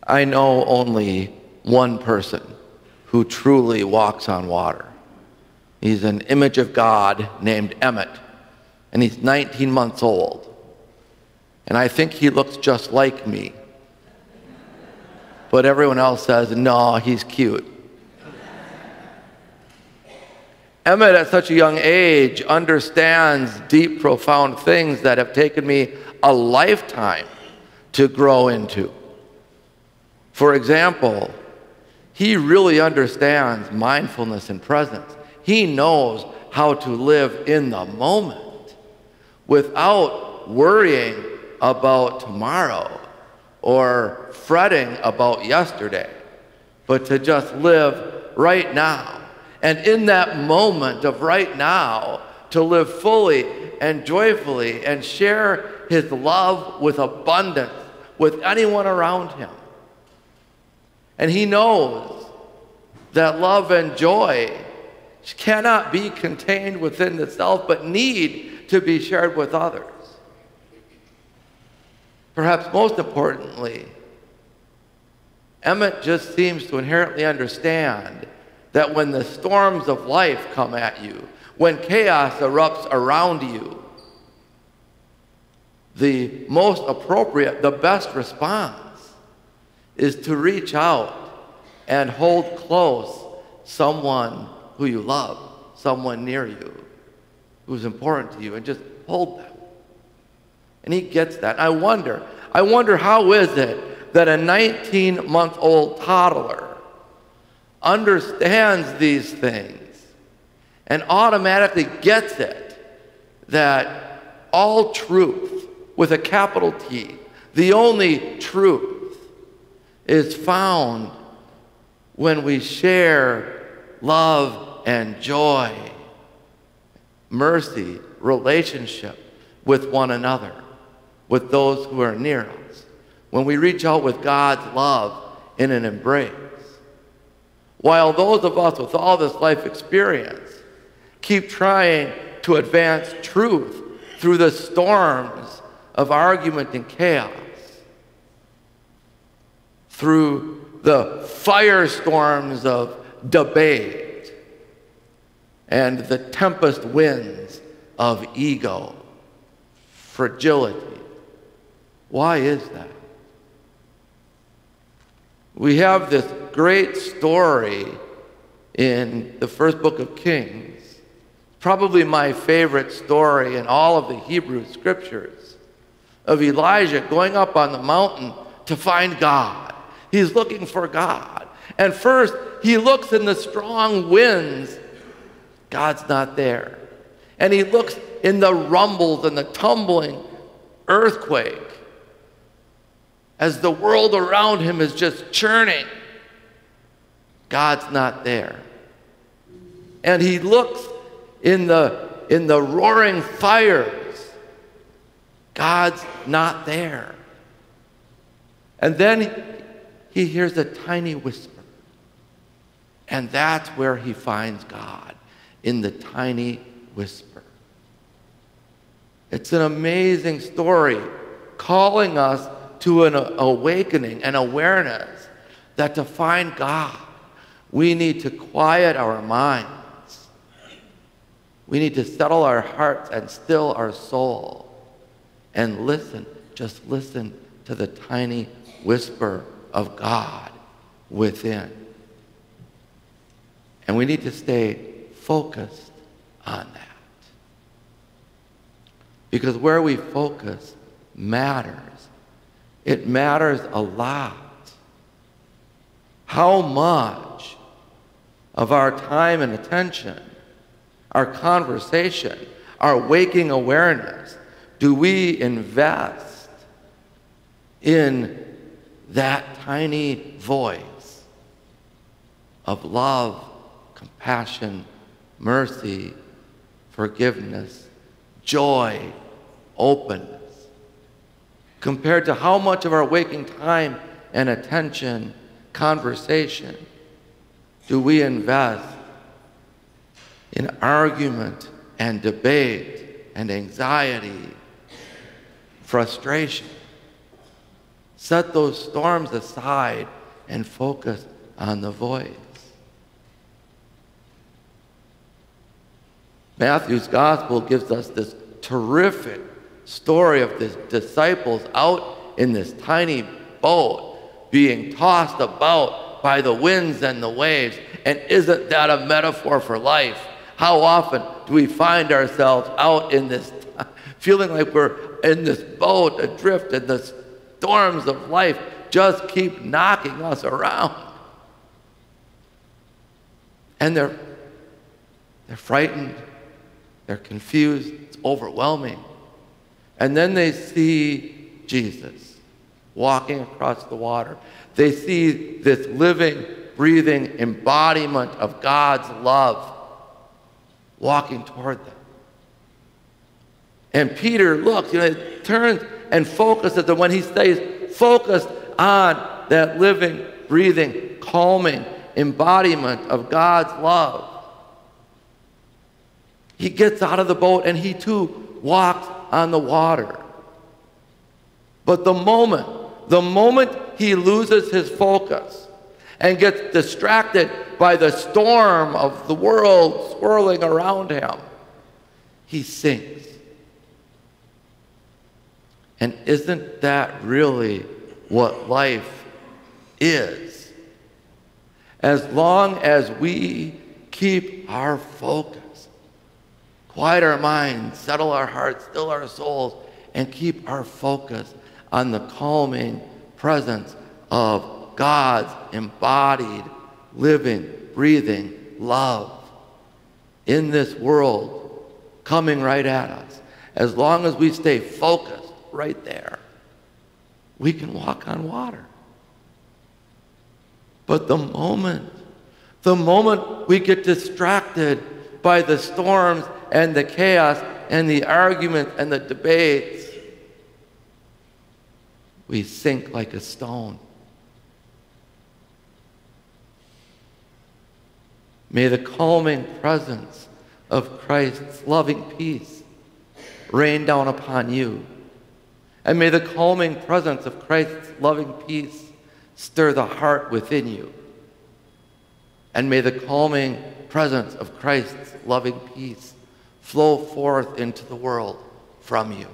I know only one person who truly walks on water. He's an image of God named Emmett, and he's 19 months old. And I think he looks just like me. But everyone else says, no, he's cute. Emmett, at such a young age, understands deep, profound things that have taken me a lifetime to grow into. For example, he really understands mindfulness and presence. He knows how to live in the moment without worrying about tomorrow or fretting about yesterday, but to just live right now. And in that moment of right now, to live fully and joyfully and share his love with abundance with anyone around him. And he knows that love and joy cannot be contained within itself, but need to be shared with others. Perhaps most importantly, Emmett just seems to inherently understand that when the storms of life come at you, when chaos erupts around you, the most appropriate, the best response is to reach out and hold close someone who you love, someone near you, who's important to you, and just hold them. And he gets that. I wonder how is it that a 19-month-old toddler understands these things and automatically gets it that all truth, with a capital T, the only truth, is found when we share love and joy, mercy, relationship with one another, with those who are near us, when we reach out with God's love in an embrace. While those of us with all this life experience keep trying to advance truth through the storms of argument and chaos, through the firestorms of debate and the tempest winds of ego, fragility. Why is that? We have this great story in the first book of Kings, probably my favorite story in all of the Hebrew scriptures, of Elijah going up on the mountain to find God. He's looking for God. And first, he looks in the strong winds. God's not there. And he looks in the rumbles and the tumbling earthquake as the world around him is just churning. God's not there. And he looks in the roaring fires. God's not there. And then he hears a tiny whisper. And that's where he finds God, in the tiny whisper. It's an amazing story, calling us to an awakening, an awareness that to find God, we need to quiet our minds. We need to settle our hearts and still our soul and listen, just listen to the tiny whisper of God within. And we need to stay focused on that. Because where we focus matters. It matters a lot. How much of our time and attention, our conversation, our waking awareness, do we invest in that tiny voice of love, compassion, mercy, forgiveness, joy, openness, compared to how much of our waking time and attention, conversation, do we invest in argument and debate and anxiety, frustration? Set those storms aside and focus on the voice. Matthew's gospel gives us this terrific story of the disciples out in this tiny boat being tossed about by the winds and the waves. And isn't that a metaphor for life? How often do we find ourselves out in this, feeling like we're in this boat adrift, and the storms of life just keep knocking us around? And they're frightened, they're confused, it's overwhelming. And then they see Jesus walking across the water. They see this living, breathing embodiment of God's love walking toward them. And Peter looks, turns and focuses, and when he stays focused on that living, breathing, calming embodiment of God's love, he gets out of the boat and he too walks on the water. But the moment he loses his focus and gets distracted by the storm of the world swirling around him, he sinks. And isn't that really what life is? As long as we keep our focus, quiet our minds, settle our hearts, still our souls, and keep our focus on the calming presence of God's embodied, living, breathing love in this world coming right at us. As long as we stay focused right there, we can walk on water. But the moment we get distracted by the storms and the chaos and the arguments and the debates, we sink like a stone. May the calming presence of Christ's loving peace rain down upon you. And may the calming presence of Christ's loving peace stir the heart within you. And may the calming presence of Christ's loving peace flow forth into the world from you.